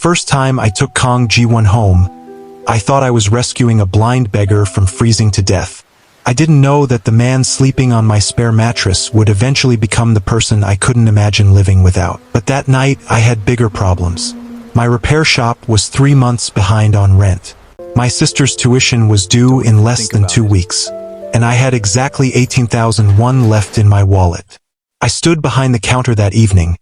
first time I took Kong Ji-won home, I thought I was rescuing a blind beggar from freezing to death. I didn't know that the man sleeping on my spare mattress would eventually become the person I couldn't imagine living without. But that night, I had bigger problems. My repair shop was 3 months behind on rent. My sister's tuition was due in less than 2 weeks, and I had exactly 18,001 left in my wallet. I stood behind the counter that evening,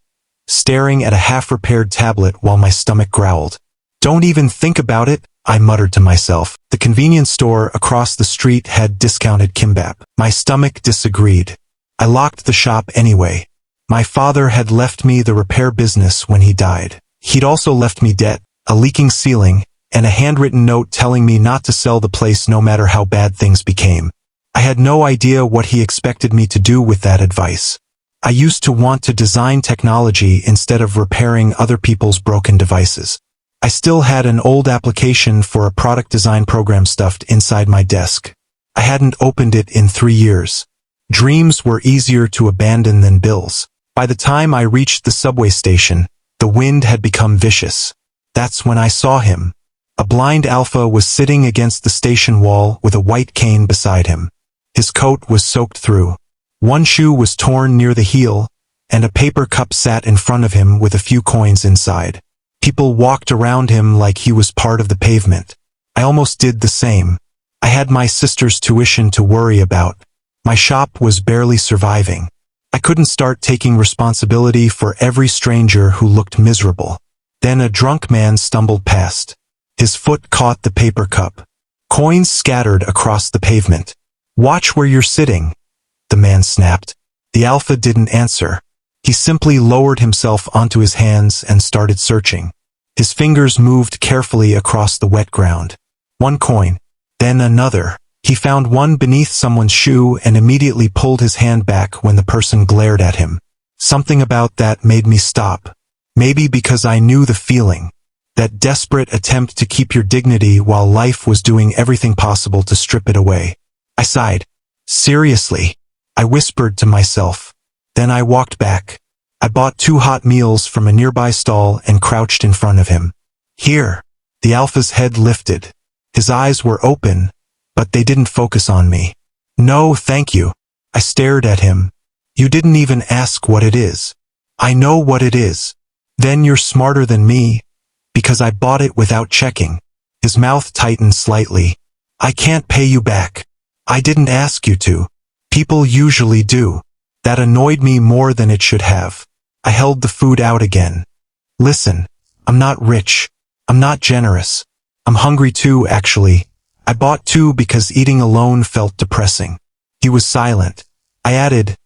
staring at a half-repaired tablet while my stomach growled. "Don't even think about it," I muttered to myself. The convenience store across the street had discounted kimbap. My stomach disagreed. I locked the shop anyway. My father had left me the repair business when he died. He'd also left me debt, a leaking ceiling, and a handwritten note telling me not to sell the place no matter how bad things became. I had no idea what he expected me to do with that advice. I used to want to design technology instead of repairing other people's broken devices. I still had an old application for a product design program stuffed inside my desk. I hadn't opened it in 3 years. Dreams were easier to abandon than bills. By the time I reached the subway station, the wind had become vicious. That's when I saw him. A blind alpha was sitting against the station wall with a white cane beside him. His coat was soaked through. One shoe was torn near the heel, and a paper cup sat in front of him with a few coins inside. People walked around him like he was part of the pavement. I almost did the same. I had my sister's tuition to worry about. My shop was barely surviving. I couldn't start taking responsibility for every stranger who looked miserable. Then a drunk man stumbled past. His foot caught the paper cup. Coins scattered across the pavement. "Watch where you're sitting," the man snapped. The alpha didn't answer. He simply lowered himself onto his hands and started searching. His fingers moved carefully across the wet ground. One coin, then another. He found one beneath someone's shoe and immediately pulled his hand back when the person glared at him. Something about that made me stop. Maybe because I knew the feeling. That desperate attempt to keep your dignity while life was doing everything possible to strip it away. I sighed. "Seriously," I whispered to myself. Then I walked back. I bought 2 hot meals from a nearby stall and crouched in front of him. "Here." The alpha's head lifted. His eyes were open, but they didn't focus on me. "No, thank you." I stared at him. "You didn't even ask what it is." "I know what it is." "Then you're smarter than me, because I bought it without checking." His mouth tightened slightly. "I can't pay you back. I didn't ask you to. People usually do." That annoyed me more than it should have. I held the food out again. "Listen, I'm not rich. I'm not generous. I'm hungry too, actually. I bought 2 because eating alone felt depressing." He was silent. I added,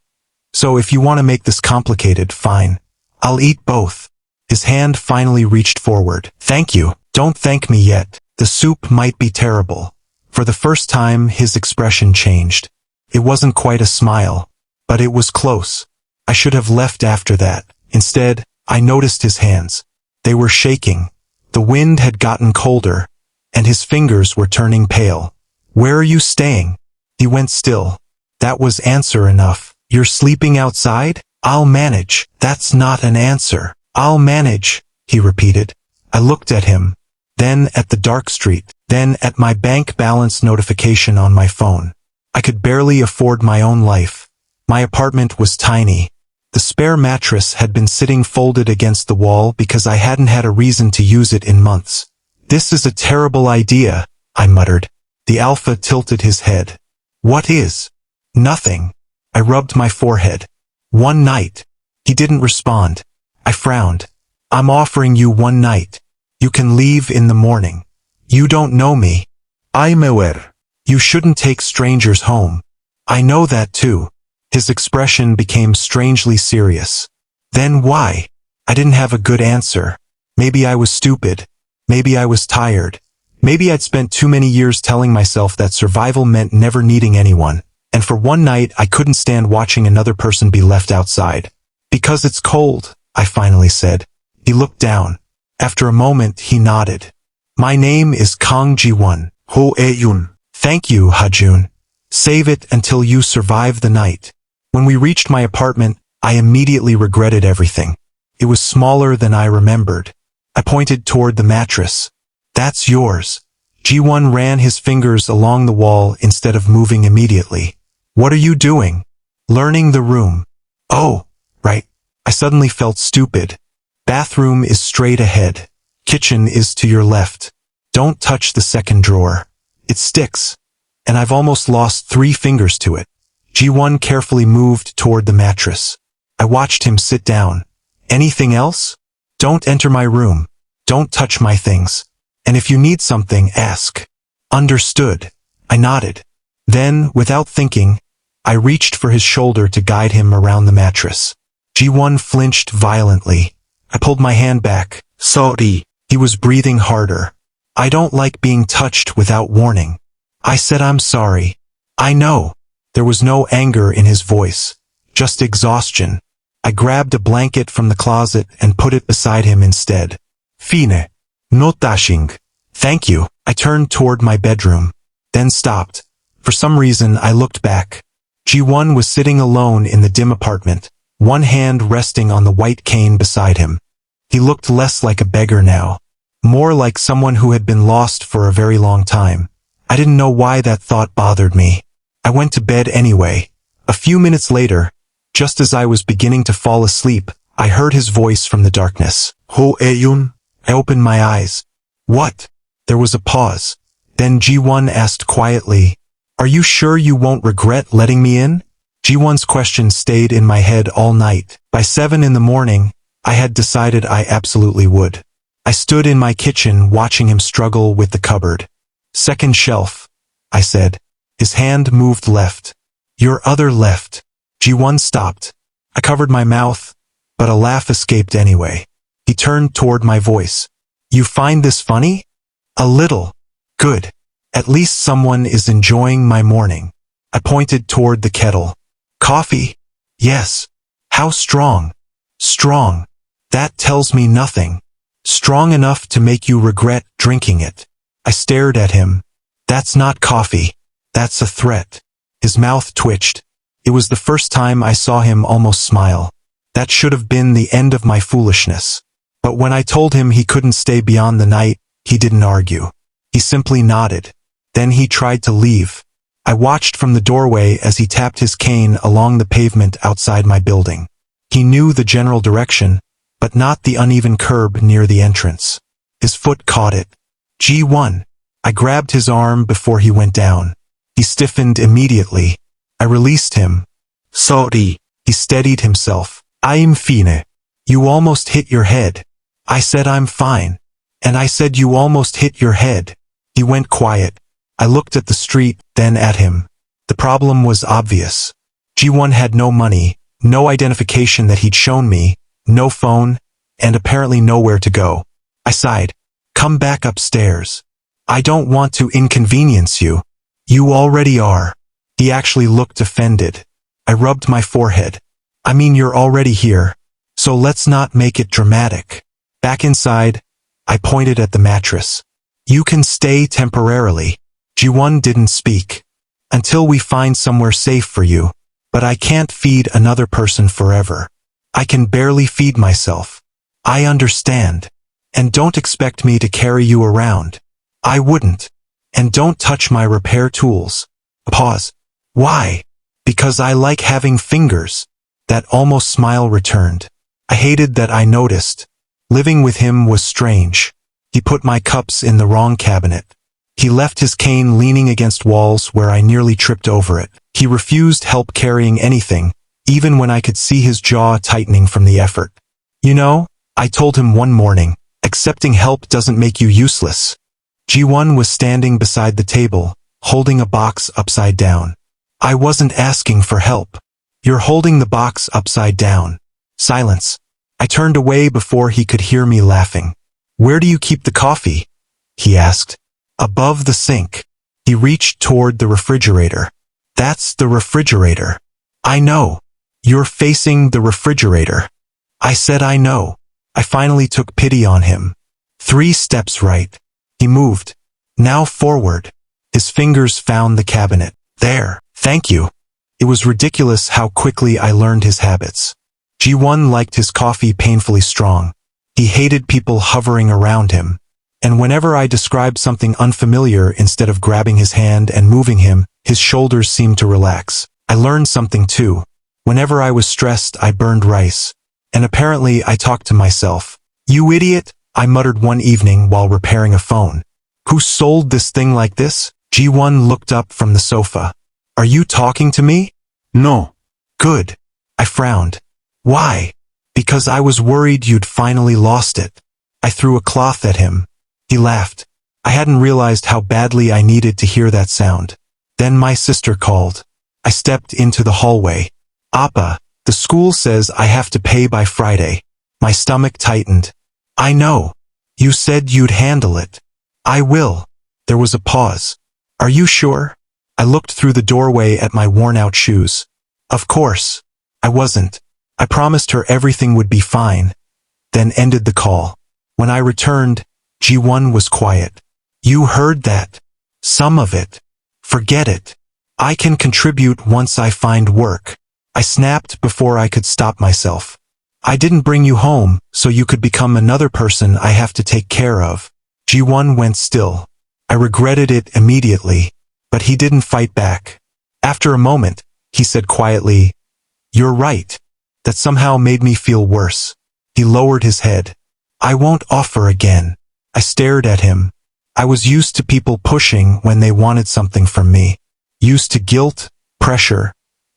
"So if you want to make this complicated, fine. I'll eat both." His hand finally reached forward. "Thank you." "Don't thank me yet. The soup might be terrible." For the first time, his expression changed. It wasn't quite a smile, but it was close. I should have left after that. Instead, I noticed his hands. They were shaking. The wind had gotten colder, and his fingers were turning pale. "Where are you staying?" He went still. That was answer enough. "You're sleeping outside?" "I'll manage." "That's not an answer." "I'll manage," he repeated. I looked at him, then at the dark street, then at my bank balance notification on my phone. I could barely afford my own life. My apartment was tiny. The spare mattress had been sitting folded against the wall because I hadn't had a reason to use it in months. "This is a terrible idea," I muttered. The alpha tilted his head. "What is?" "Nothing." I rubbed my forehead. "One night." He didn't respond. I frowned. "I'm offering you 1 night. You can leave in the morning. You don't know me." "I'm aware." "You shouldn't take strangers home." "I know that too." His expression became strangely serious. "Then why?" I didn't have a good answer. Maybe I was stupid. Maybe I was tired. Maybe I'd spent too many years telling myself that survival meant never needing anyone, and for one night I couldn't stand watching another person be left outside. "Because it's cold," I finally said. He looked down. After a moment he nodded. "My name is Kong Ji-won." "Ha-jun." "Thank you, Ha-jun. Save it until you survive the night." When we reached my apartment, I immediately regretted everything. It was smaller than I remembered. I pointed toward the mattress. That's yours. Ji-won ran his fingers along the wall instead of moving immediately. What are you doing? Learning the room. Oh, right. I suddenly felt stupid. Bathroom is straight ahead. Kitchen is to your left. Don't touch the second drawer. It sticks. And I've almost lost 3 fingers to it. Ji-won carefully moved toward the mattress. I watched him sit down. Anything else? Don't enter my room. Don't touch my things. And if you need something, ask. Understood. I nodded. Then, without thinking, I reached for his shoulder to guide him around the mattress. Ji-won flinched violently. I pulled my hand back. Sorry. He was breathing harder. I don't like being touched without warning. I said I'm sorry. I know. There was no anger in his voice, just exhaustion. I grabbed a blanket from the closet and put it beside him instead. Fine. No dashing. Thank you. I turned toward my bedroom, then stopped. For some reason, I looked back. Ji-won was sitting alone in the dim apartment, one hand resting on the white cane beside him. He looked less like a beggar now, more like someone who had been lost for a very long time. I didn't know why that thought bothered me. I went to bed anyway. A few minutes later, just as I was beginning to fall asleep, I heard his voice from the darkness. Ha-jun? I opened my eyes. What? There was a pause. Then Ji-won asked quietly, Are you sure you won't regret letting me in? Ji-won's question stayed in my head all night. By 7 in the morning, I had decided I absolutely would. I stood in my kitchen watching him struggle with the cupboard. Second shelf, I said. His hand moved left. Your other left. Ji-won stopped. I covered my mouth, but a laugh escaped anyway. He turned toward my voice. You find this funny? A little. Good. At least someone is enjoying my morning. I pointed toward the kettle. Coffee? Yes. How strong? Strong. That tells me nothing. Strong enough to make you regret drinking it. I stared at him. That's not coffee. That's a threat. His mouth twitched. It was the first time I saw him almost smile. That should have been the end of my foolishness. But when I told him he couldn't stay beyond the night, he didn't argue. He simply nodded. Then he tried to leave. I watched from the doorway as he tapped his cane along the pavement outside my building. He knew the general direction, but not the uneven curb near the entrance. His foot caught it. Ji-won. I grabbed his arm before he went down. He stiffened immediately. I released him. Sorry. He steadied himself. I'm fine. You almost hit your head. I said I'm fine. And I said you almost hit your head. He went quiet. I looked at the street, then at him. The problem was obvious. Ji-won had no money, no identification that he'd shown me, no phone, and apparently nowhere to go. I sighed. Come back upstairs. I don't want to inconvenience you. You already are. He actually looked offended. I rubbed my forehead. I mean, you're already here. So let's not make it dramatic. Back inside, I pointed at the mattress. You can stay temporarily. Ji-won didn't speak. Until we find somewhere safe for you. But I can't feed another person forever. I can barely feed myself. I understand. And don't expect me to carry you around. I wouldn't. And don't touch my repair tools. Pause. Why? Because I like having fingers. That almost smile returned. I hated that I noticed. Living with him was strange. He put my cups in the wrong cabinet. He left his cane leaning against walls where I nearly tripped over it. He refused help carrying anything, even when I could see his jaw tightening from the effort. You know, I told him one morning, accepting help doesn't make you useless. Ji-won was standing beside the table, holding a box upside down. I wasn't asking for help. You're holding the box upside down. Silence. I turned away before he could hear me laughing. Where do you keep the coffee? He asked. Above the sink. He reached toward the refrigerator. That's the refrigerator. I know. You're facing the refrigerator. I said I know. I finally took pity on him. 3 steps right. He moved. Now forward. His fingers found the cabinet. There. Thank you. It was ridiculous how quickly I learned his habits. Ji-won liked his coffee painfully strong. He hated people hovering around him. And whenever I described something unfamiliar, instead of grabbing his hand and moving him, his shoulders seemed to relax. I learned something too. Whenever I was stressed, I burned rice. And apparently I talked to myself. "You idiot," I muttered one evening while repairing a phone. "Who sold this thing like this?" Ji-won looked up from the sofa. "Are you talking to me?" No. "Good." I frowned. "Why?" "Because I was worried you'd finally lost it." I threw a cloth at him. He laughed. I hadn't realized how badly I needed to hear that sound. Then my sister called. I stepped into the hallway. "Appa, the school says I have to pay by Friday." My stomach tightened. "I know. You said you'd handle it." "I will." There was a pause. "Are you sure?" I looked through the doorway at my worn-out shoes. Of course. I wasn't. I promised her everything would be fine, then ended the call. When I returned, Ji-won was quiet. "You heard that?" "Some of it." "Forget it. I can contribute once I find work." I snapped before I could stop myself. "I didn't bring you home so you could become another person I have to take care of." Ji-won went still. I regretted it immediately, but he didn't fight back. After a moment, he said quietly, "You're right." That somehow made me feel worse. He lowered his head. "I won't offer again." I stared at him. I was used to people pushing when they wanted something from me. Used to guilt, pressure,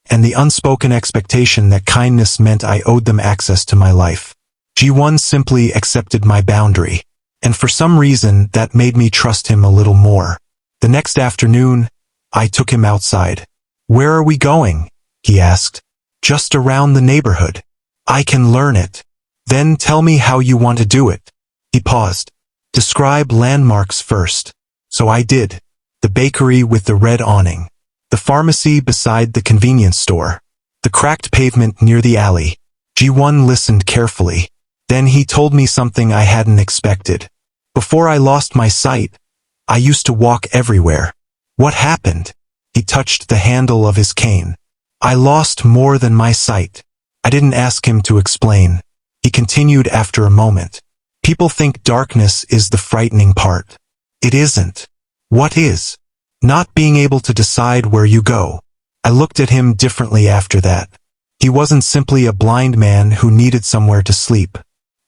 and the unspoken expectation that kindness meant I owed them access to my life. Ji-won simply accepted my boundary, and for some reason that made me trust him a little more. The next afternoon, I took him outside. "Where are we going?" he asked. "Just around the neighborhood." "I can learn it." "Then tell me how you want to do it." He paused. "Describe landmarks first." So I did. The bakery with the red awning. The pharmacy beside the convenience store. The cracked pavement near the alley. Ji-won listened carefully. Then he told me something I hadn't expected. "Before I lost my sight, I used to walk everywhere." "What happened?" He touched the handle of his cane. "I lost more than my sight." I didn't ask him to explain. He continued after a moment. "People think darkness is the frightening part. It isn't." "What is?" "Not being able to decide where you go." I looked at him differently after that. He wasn't simply a blind man who needed somewhere to sleep.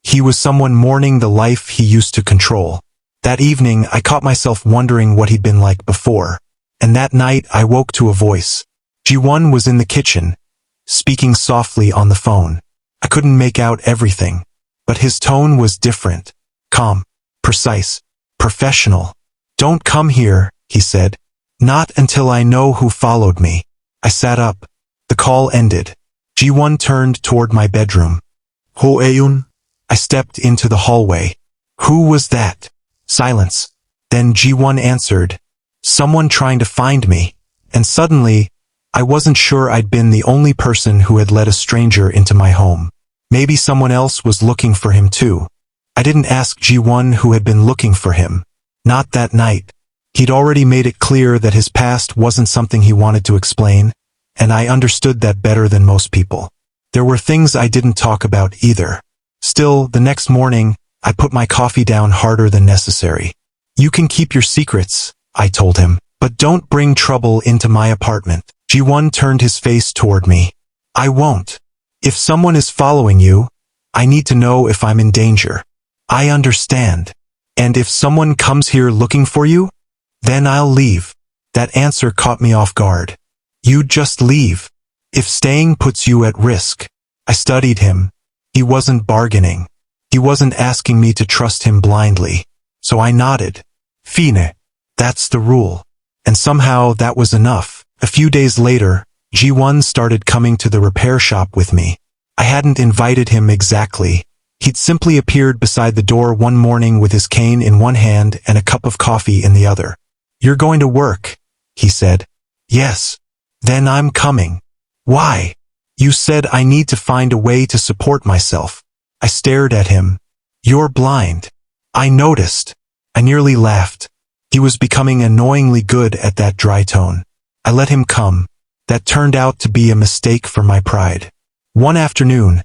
He was someone mourning the life he used to control. That evening, I caught myself wondering what he'd been like before. And that night, I woke to a voice. Ji-won was in the kitchen, speaking softly on the phone. I couldn't make out everything, but his tone was different. Calm, precise, professional. "Don't come here," he said. "Not until I know who followed me." I sat up. The call ended. Ji-won turned toward my bedroom. Ha-jun? I stepped into the hallway. "Who was that?" Silence. Then Ji-won answered, "Someone trying to find me." And suddenly, I wasn't sure I'd been the only person who had let a stranger into my home. Maybe someone else was looking for him too. I didn't ask Ji-won who had been looking for him. Not that night. He'd already made it clear that his past wasn't something he wanted to explain, and I understood that better than most people. There were things I didn't talk about either. Still, the next morning, I put my coffee down harder than necessary. "You can keep your secrets," I told him, "but don't bring trouble into my apartment." Ji-won turned his face toward me. "I won't. If someone is following you, I need to know if I'm in danger." "I understand. And if someone comes here looking for you, then I'll leave." That answer caught me off guard. "You'd just leave? If staying puts you at risk." I studied him. He wasn't bargaining. He wasn't asking me to trust him blindly. So I nodded. "Fine. That's the rule." And somehow that was enough. A few days later, Ji-won started coming to the repair shop with me. I hadn't invited him exactly. He'd simply appeared beside the door one morning with his cane in one hand and a cup of coffee in the other. "You're going to work," he said. "Yes." "Then I'm coming." "Why?" "You said I need to find a way to support myself." I stared at him. "You're blind." I noticed. I nearly laughed. He was becoming annoyingly good at that dry tone. I let him come. That turned out to be a mistake for my pride. One afternoon,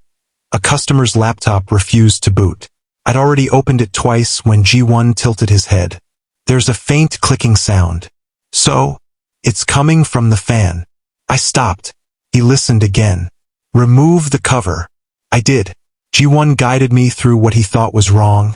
a customer's laptop refused to boot. I'd already opened it twice when Ji-won tilted his head. There's a faint clicking sound. So, it's coming from the fan. I stopped. He listened again. Remove the cover. I did. Ji-won guided me through what he thought was wrong,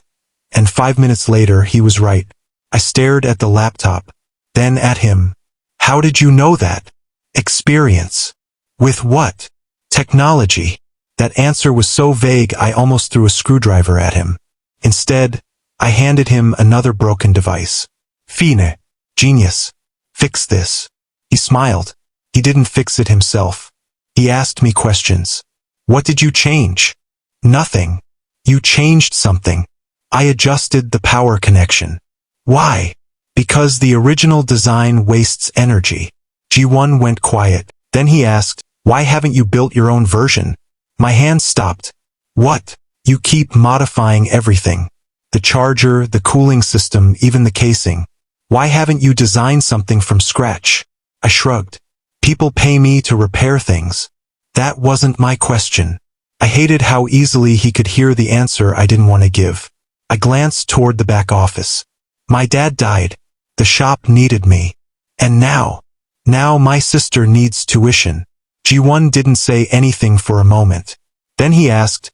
and 5 minutes later he was right. I stared at the laptop, then at him. How did you know that? Experience. With what? Technology. That answer was so vague I almost threw a screwdriver at him. Instead, I handed him another broken device. Fine. Genius. Fix this. He smiled. He didn't fix it himself. He asked me questions. What did you change? Nothing. You changed something. I adjusted the power connection. Why? Because the original design wastes energy. Ji-won went quiet. Then he asked, why haven't you built your own version? My hand stopped. What? You keep modifying everything. The charger, the cooling system, even the casing. Why haven't you designed something from scratch? I shrugged. People pay me to repair things. That wasn't my question. I hated how easily he could hear the answer I didn't want to give. I glanced toward the back office. My dad died. The shop needed me. And now my sister needs tuition. Ji-won didn't say anything for a moment. Then he asked,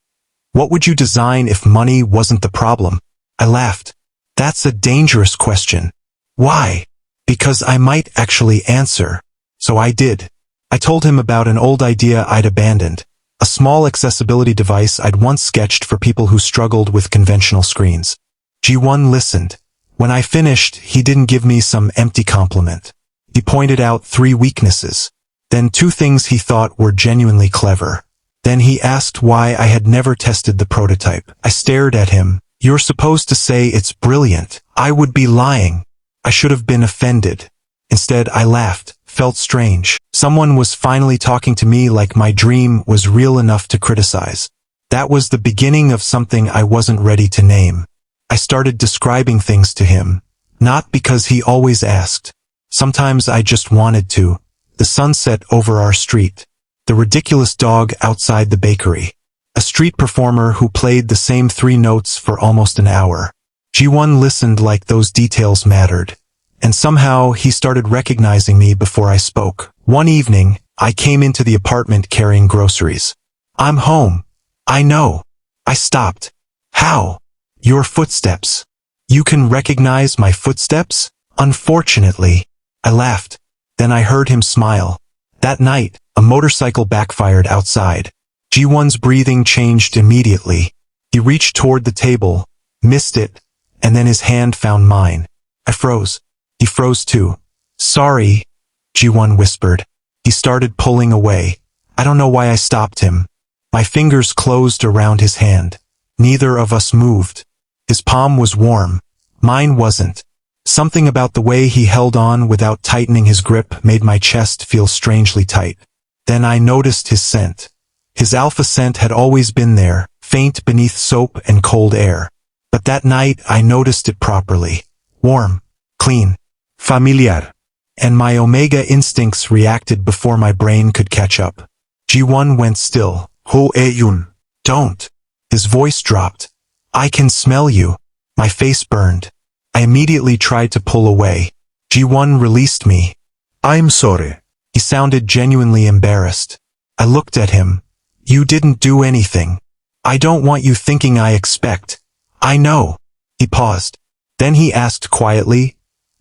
what would you design if money wasn't the problem? I laughed. That's a dangerous question. Why? Because I might actually answer. So I did. I told him about an old idea I'd abandoned. A small accessibility device I'd once sketched for people who struggled with conventional screens. Ji-won listened. When I finished, he didn't give me some empty compliment. He pointed out 3 weaknesses. Then 2 things he thought were genuinely clever. Then he asked why I had never tested the prototype. I stared at him. You're supposed to say it's brilliant. I would be lying. I should have been offended. Instead, I laughed. Felt strange. Someone was finally talking to me like my dream was real enough to criticize. That was the beginning of something I wasn't ready to name. I started describing things to him. Not because he always asked. Sometimes I just wanted to. The sunset over our street. The ridiculous dog outside the bakery. A street performer who played the same 3 notes for almost an hour. Ji-won listened like those details mattered. And somehow he started recognizing me before I spoke. One evening, I came into the apartment carrying groceries. I'm home. I know. I stopped. How? Your footsteps. You can recognize my footsteps? Unfortunately. I laughed. Then I heard him smile. That night, a motorcycle backfired outside. Ji-won's breathing changed immediately. He reached toward the table, missed it, and then his hand found mine. I froze. He froze too. Sorry, Ji-won whispered. He started pulling away. I don't know why I stopped him. My fingers closed around his hand. Neither of us moved. His palm was warm. Mine wasn't. Something about the way he held on without tightening his grip made my chest feel strangely tight. Then I noticed his scent. His alpha scent had always been there, faint beneath soap and cold air. But that night I noticed it properly. Warm. Clean. Familiar. And my omega instincts reacted before my brain could catch up. Ji-won went still. Ha-jun. Don't. His voice dropped. I can smell you. My face burned. I immediately tried to pull away. Ji-won released me. I'm sorry. He sounded genuinely embarrassed. I looked at him. You didn't do anything. I don't want you thinking I expect. I know. He paused. Then he asked quietly,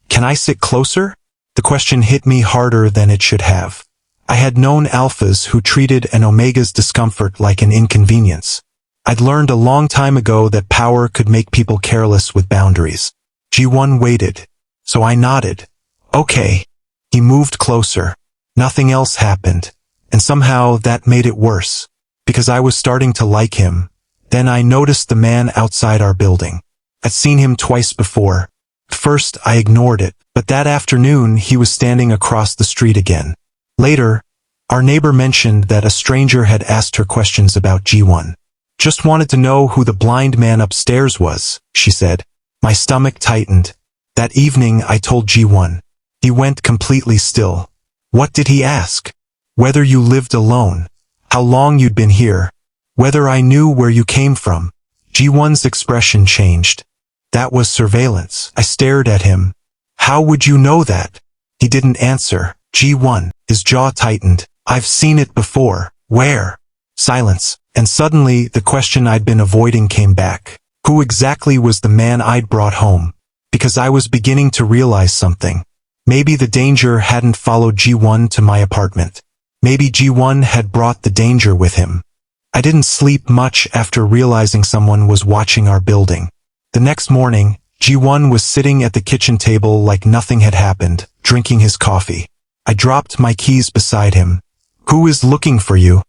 can I sit closer? The question hit me harder than it should have. I had known alphas who treated an omega's discomfort like an inconvenience. I'd learned a long time ago that power could make people careless with boundaries. Ji-won waited. So I nodded. Okay. He moved closer. Nothing else happened. And somehow that made it worse. Because I was starting to like him. Then I noticed the man outside our building. I'd seen him twice before. At first I ignored it, but that afternoon he was standing across the street again. Later, our neighbor mentioned that a stranger had asked her questions about Ji-won. Just wanted to know who the blind man upstairs was, she said. My stomach tightened. That evening I told Ji-won. He went completely still. What did he ask? Whether you lived alone. How long you'd been here. Whether I knew where you came from. Ji-won's expression changed. That was surveillance. I stared at him. How would you know that? He didn't answer. Ji-won, his jaw tightened. I've seen it before. Where? Silence. And suddenly, the question I'd been avoiding came back. Who exactly was the man I'd brought home? Because I was beginning to realize something. Maybe the danger hadn't followed Ji-won to my apartment. Maybe Ji-won had brought the danger with him. I didn't sleep much after realizing someone was watching our building. The next morning, Ji-won was sitting at the kitchen table like nothing had happened, drinking his coffee. I dropped my keys beside him. Who is looking for you?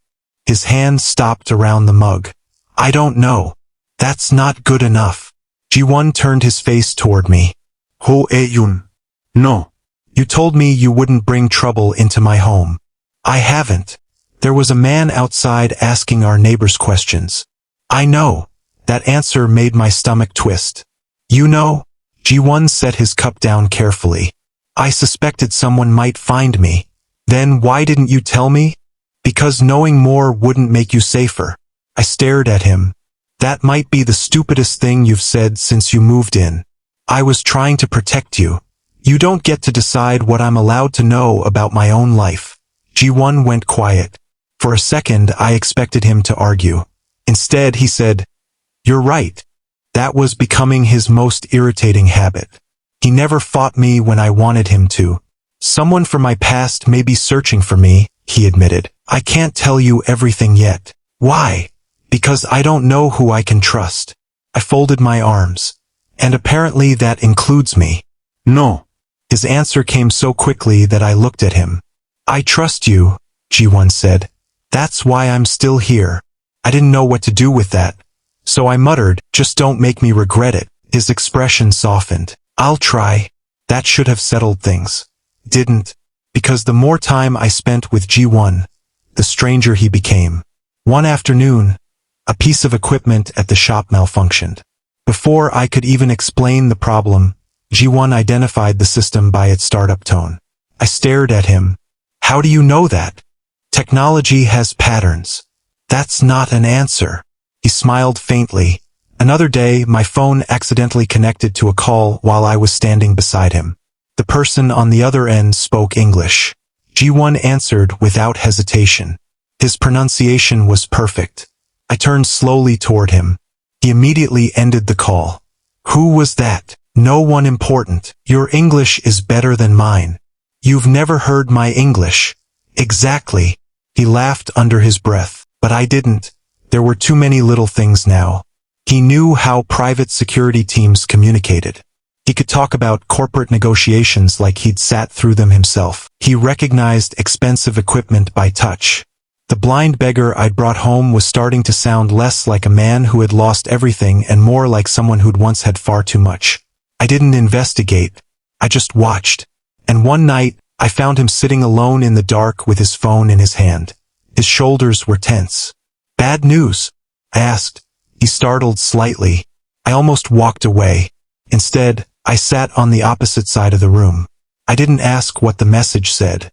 His hand stopped around the mug. I don't know. That's not good enough. Ji-won turned his face toward me. Ha-jun. No. You told me you wouldn't bring trouble into my home. I haven't. There was a man outside asking our neighbors questions. I know. That answer made my stomach twist. You know? Ji-won set his cup down carefully. I suspected someone might find me. Then why didn't you tell me? Because knowing more wouldn't make you safer. I stared at him. That might be the stupidest thing you've said since you moved in. I was trying to protect you. You don't get to decide what I'm allowed to know about my own life. Ji-won went quiet. For a second, I expected him to argue. Instead, he said, You're right. That was becoming his most irritating habit. He never fought me when I wanted him to. Someone from my past may be searching for me, he admitted. I can't tell you everything yet. Why? Because I don't know who I can trust. I folded my arms. And apparently that includes me. No. His answer came so quickly that I looked at him. I trust you, Ji-won said. That's why I'm still here. I didn't know what to do with that. So I muttered, just don't make me regret it. His expression softened. I'll try. That should have settled things. Didn't. Because the more time I spent with Ji-won, the stranger he became. One afternoon, a piece of equipment at the shop malfunctioned. Before I could even explain the problem, Ji-won identified the system by its startup tone. I stared at him. How do you know that? Technology has patterns. That's not an answer. He smiled faintly. Another day, my phone accidentally connected to a call while I was standing beside him. The person on the other end spoke English. Ji-won answered without hesitation. His pronunciation was perfect. I turned slowly toward him. He immediately ended the call. Who was that? No one important. Your English is better than mine. You've never heard my English. Exactly. He laughed under his breath, but I didn't. There were too many little things now. He knew how private security teams communicated. He could talk about corporate negotiations like he'd sat through them himself. He recognized expensive equipment by touch. The blind beggar I'd brought home was starting to sound less like a man who had lost everything and more like someone who'd once had far too much. I didn't investigate. I just watched. And one night, I found him sitting alone in the dark with his phone in his hand. His shoulders were tense. Bad news? I asked. He startled slightly. I almost walked away. Instead, I sat on the opposite side of the room. I didn't ask what the message said.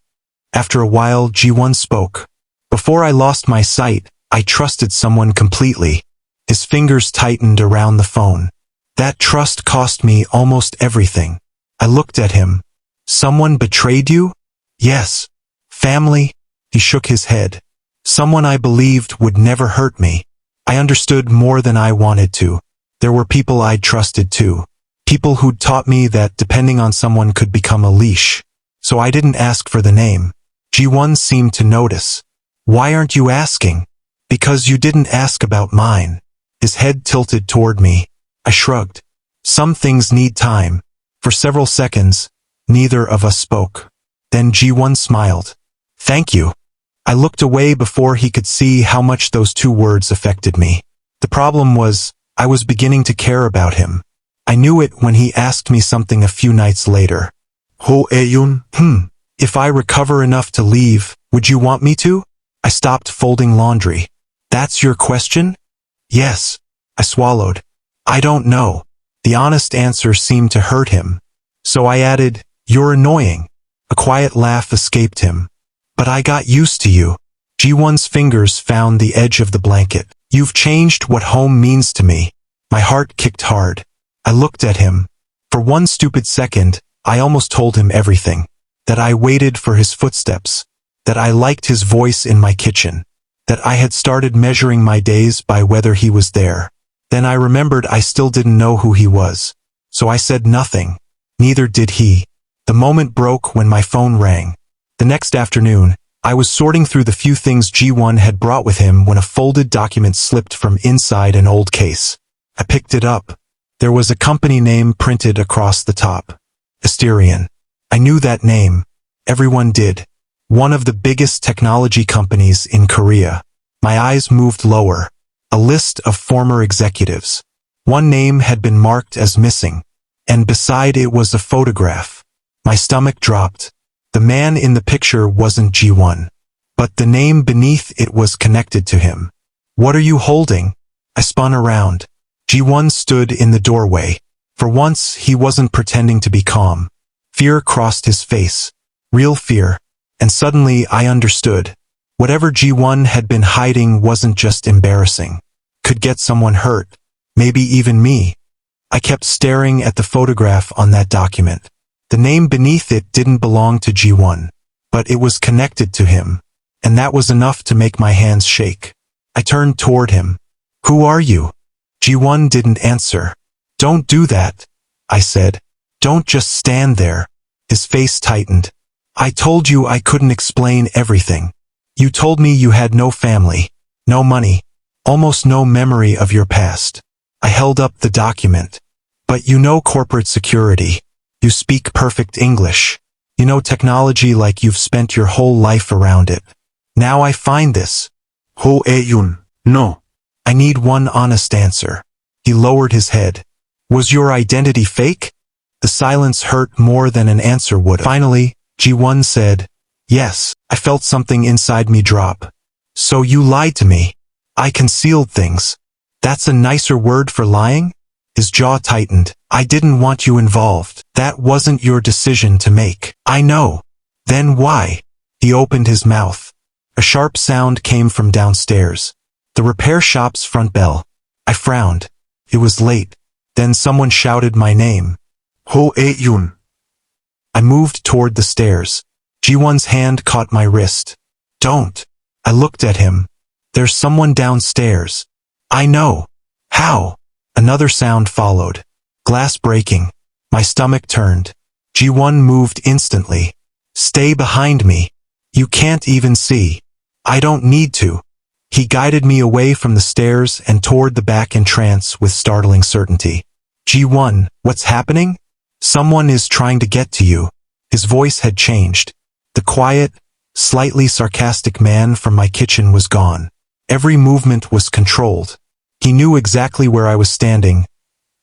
After a while, Ji-won spoke. Before I lost my sight, I trusted someone completely. His fingers tightened around the phone. That trust cost me almost everything. I looked at him. Someone betrayed you? Yes. Family? He shook his head. Someone I believed would never hurt me. I understood more than I wanted to. There were people I'd trusted too. People who'd taught me that depending on someone could become a leash. So I didn't ask for the name. Ji-won seemed to notice. Why aren't you asking? Because you didn't ask about mine. His head tilted toward me. I shrugged. Some things need time. For several seconds, neither of us spoke. Then Ji-won smiled. Thank you. I looked away before he could see how much those two words affected me. The problem was, I was beginning to care about him. I knew it when he asked me something a few nights later. Ha-jun. If I recover enough to leave, would you want me to? I stopped folding laundry. That's your question? Yes. I swallowed. I don't know. The honest answer seemed to hurt him. So I added, you're annoying. A quiet laugh escaped him. But I got used to you. Ji-won's fingers found the edge of the blanket. You've changed what home means to me. My heart kicked hard. I looked at him. For one stupid second, I almost told him everything. That I waited for his footsteps. That I liked his voice in my kitchen. That I had started measuring my days by whether he was there. Then I remembered I still didn't know who he was. So I said nothing. Neither did he. The moment broke when my phone rang. The next afternoon, I was sorting through the few things Ji-won had brought with him when a folded document slipped from inside an old case. I picked it up. There was a company name printed across the top. Asterion. I knew that name. Everyone did. One of the biggest technology companies in Korea. My eyes moved lower. A list of former executives. One name had been marked as missing. And beside it was a photograph. My stomach dropped. The man in the picture wasn't Ji-won. But the name beneath it was connected to him. What are you holding? I spun around. Ji-won stood in the doorway. For once, he wasn't pretending to be calm. Fear crossed his face. Real fear. And suddenly I understood. Whatever Ji-won had been hiding wasn't just embarrassing. Could get someone hurt. Maybe even me. I kept staring at the photograph on that document. The name beneath it didn't belong to Ji-won. But it was connected to him. And that was enough to make my hands shake. I turned toward him. Who are you? Ji-won didn't answer. Don't do that, I said. Don't just stand there. His face tightened. I told you I couldn't explain everything. You told me you had no family, no money, almost no memory of your past. I held up the document. But you know corporate security. You speak perfect English. You know technology like you've spent your whole life around it. Now I find this. Ha-jun, no. I need one honest answer. He lowered his head. Was your identity fake? The silence hurt more than an answer would. Finally, Ji-won said, yes. I felt something inside me drop. So you lied to me. I concealed things. That's a nicer word for lying? His jaw tightened. I didn't want you involved. That wasn't your decision to make. I know. Then why? He opened his mouth. A sharp sound came from downstairs. The repair shop's front bell. I frowned. It was late. Then someone shouted my name. Ha-jun. I moved toward the stairs. Ji-won's hand caught my wrist. Don't. I looked at him. There's someone downstairs. I know. How? Another sound followed. Glass breaking. My stomach turned. Ji-won moved instantly. Stay behind me. You can't even see. I don't need to. He guided me away from the stairs and toward the back entrance with startling certainty. Ji-won, what's happening? Someone is trying to get to you. His voice had changed. The quiet, slightly sarcastic man from my kitchen was gone. Every movement was controlled. He knew exactly where I was standing,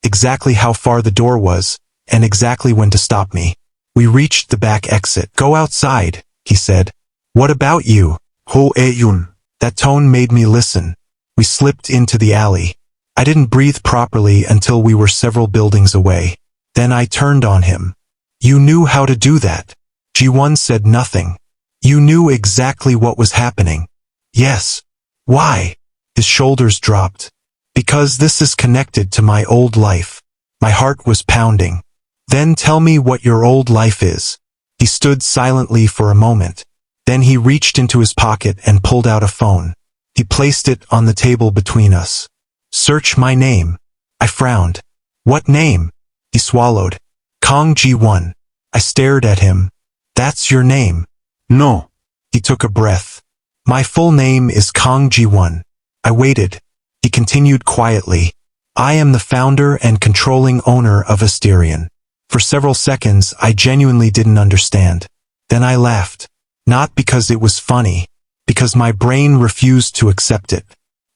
exactly how far the door was, and exactly when to stop me. We reached the back exit. Go outside, he said. What about you? Ha-jun. That tone made me listen. We slipped into the alley. I didn't breathe properly until we were several buildings away. Then I turned on him. You knew how to do that. Ji-won said nothing. You knew exactly what was happening. Yes. Why? His shoulders dropped. Because this is connected to my old life. My heart was pounding. Then tell me what your old life is. He stood silently for a moment. Then he reached into his pocket and pulled out a phone. He placed it on the table between us. Search my name. I frowned. What name? He swallowed. Kang Ji-won. I stared at him. That's your name? No. He took a breath. My full name is Kang Ji-won. I waited. He continued quietly. I am the founder and controlling owner of Asterion. For several seconds, I genuinely didn't understand. Then I laughed. Not because it was funny, because my brain refused to accept it.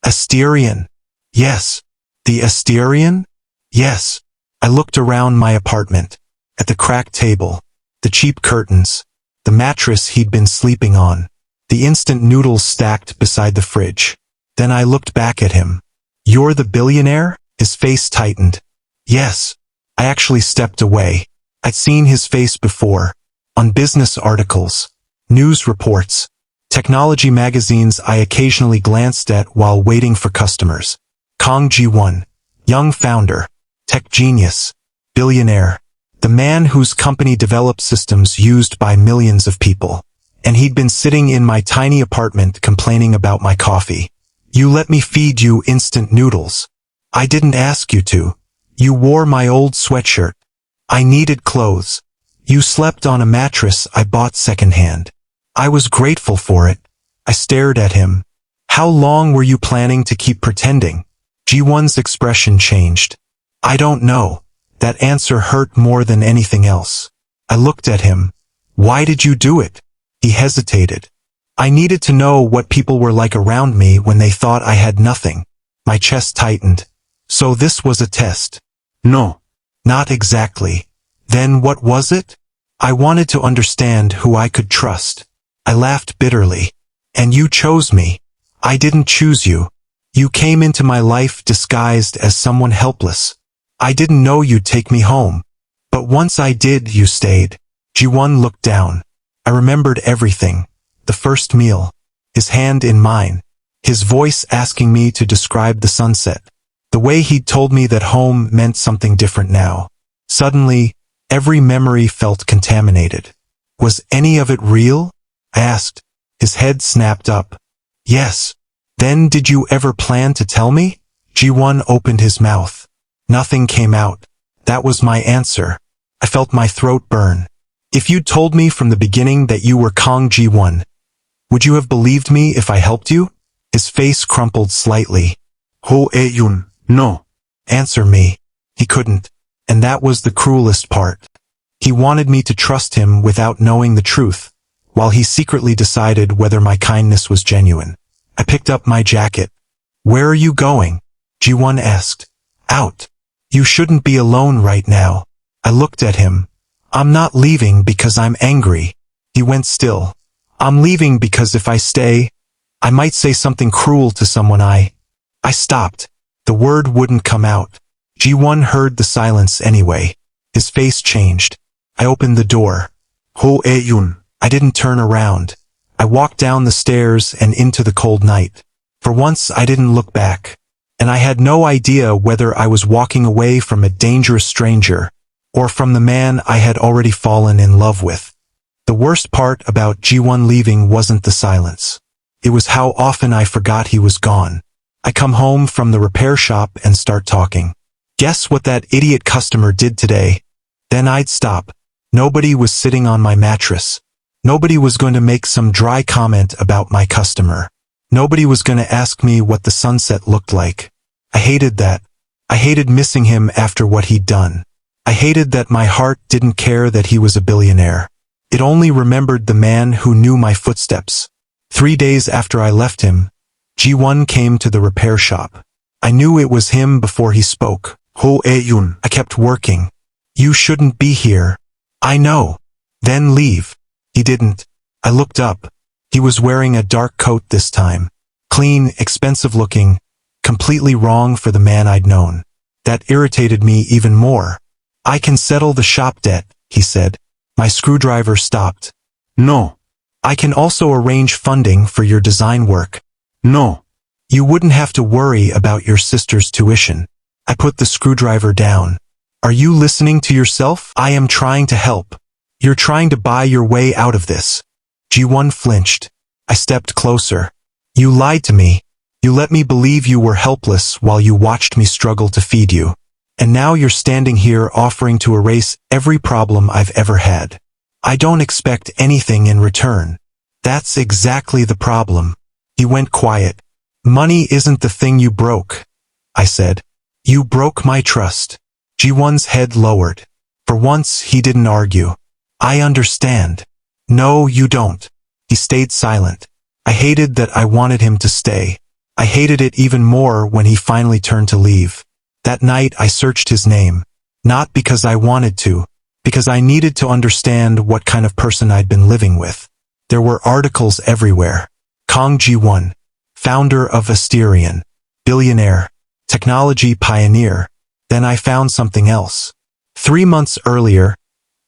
Asterion. Yes. The Asterion? Yes. I looked around my apartment. At the cracked table. The cheap curtains. The mattress he'd been sleeping on. The instant noodles stacked beside the fridge. Then I looked back at him. You're the billionaire? His face tightened. Yes. I actually stepped away. I'd seen his face before. On business articles. News reports. Technology magazines I occasionally glanced at while waiting for customers. Kang Ji-won. Young founder. Tech genius. Billionaire. The man whose company developed systems used by millions of people. And he'd been sitting in my tiny apartment complaining about my coffee. You let me feed you instant noodles. I didn't ask you to. You wore my old sweatshirt. I needed clothes. You slept on a mattress I bought secondhand. I was grateful for it. I stared at him. How long were you planning to keep pretending? Ji-won's expression changed. I don't know. That answer hurt more than anything else. I looked at him. Why did you do it? He hesitated. I needed to know what people were like around me when they thought I had nothing. My chest tightened. So this was a test. No. Not exactly. Then what was it? I wanted to understand who I could trust. I laughed bitterly. And you chose me. I didn't choose you. You came into my life disguised as someone helpless. I didn't know you'd take me home. But once I did, you stayed. Ji-won looked down. I remembered everything. The first meal. His hand in mine. His voice asking me to describe the sunset. The way he'd told me that home meant something different now. Suddenly, every memory felt contaminated. Was any of it real? I asked. His head snapped up. Yes. Then did you ever plan to tell me? Ji-won opened his mouth. Nothing came out. That was my answer. I felt my throat burn. If you'd told me from the beginning that you were Kang Ji-won, would you have believed me if I helped you? His face crumpled slightly. Ha-jun, no. Answer me. He couldn't. And that was the cruelest part. He wanted me to trust him without knowing the truth, while he secretly decided whether my kindness was genuine. I picked up my jacket. Where are you going? Ji-won asked. Out. You shouldn't be alone right now. I looked at him. I'm not leaving because I'm angry. He went still. I'm leaving because if I stay, I might say something cruel to someone I stopped. The word wouldn't come out. Ji-won heard the silence anyway. His face changed. I opened the door. Ha-jun. I didn't turn around. I walked down the stairs and into the cold night. For once I didn't look back. And I had no idea whether I was walking away from a dangerous stranger, or from the man I had already fallen in love with. The worst part about Ji-won leaving wasn't the silence. It was how often I forgot he was gone. I come home from the repair shop and start talking. Guess what that idiot customer did today? Then I'd stop. Nobody was sitting on my mattress. Nobody was going to make some dry comment about my customer. Nobody was going to ask me what the sunset looked like. I hated that. I hated missing him after what he'd done. I hated that my heart didn't care that he was a billionaire. It only remembered the man who knew my footsteps. 3 days after I left him, Ji-won came to the repair shop. I knew it was him before he spoke. Ha-jun. I kept working. You shouldn't be here. I know. Then leave. He didn't. I looked up. He was wearing a dark coat this time. Clean, expensive looking, completely wrong for the man I'd known. That irritated me even more. I can settle the shop debt, he said. My screwdriver stopped. No. I can also arrange funding for your design work. No. You wouldn't have to worry about your sister's tuition. I put the screwdriver down. Are you listening to yourself? I am trying to help. You're trying to buy your way out of this. Ji-won flinched. I stepped closer. You lied to me. You let me believe you were helpless while you watched me struggle to feed you. And now you're standing here offering to erase every problem I've ever had. I don't expect anything in return. That's exactly the problem. He went quiet. Money isn't the thing you broke, I said. You broke my trust. Ji-won's head lowered. For once, he didn't argue. I understand. No, you don't. He stayed silent. I hated that I wanted him to stay. I hated it even more when he finally turned to leave. That night I searched his name. Not because I wanted to, because I needed to understand what kind of person I'd been living with. There were articles everywhere. Kang Ji-won, founder of Asterion, billionaire, technology pioneer. Then I found something else. 3 months earlier,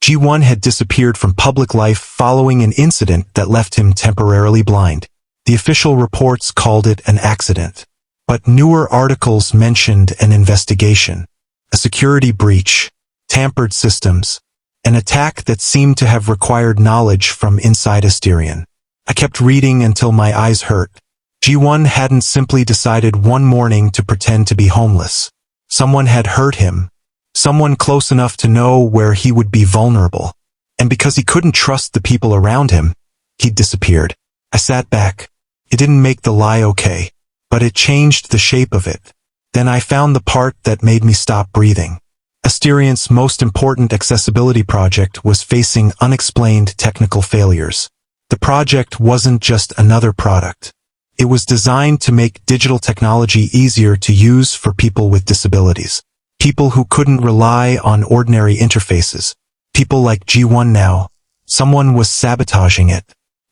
Ji-won had disappeared from public life following an incident that left him temporarily blind. The official reports called it an accident. but newer articles mentioned an investigation, a security breach, tampered systems, an attack that seemed to have required knowledge from inside Asterion. I kept reading until my eyes hurt. Ji-won hadn't simply decided one morning to pretend to be homeless. Someone had hurt him, someone close enough to know where he would be vulnerable. And because he couldn't trust the people around him, he'd disappeared. I sat back. It didn't make the lie okay, but it changed the shape of it. Then I found the part that made me stop breathing. Asterion's most important accessibility project was facing unexplained technical failures. The project wasn't just another product. It was designed to make digital technology easier to use for people with disabilities. People who couldn't rely on ordinary interfaces. People like Ji-won now. Someone was sabotaging it.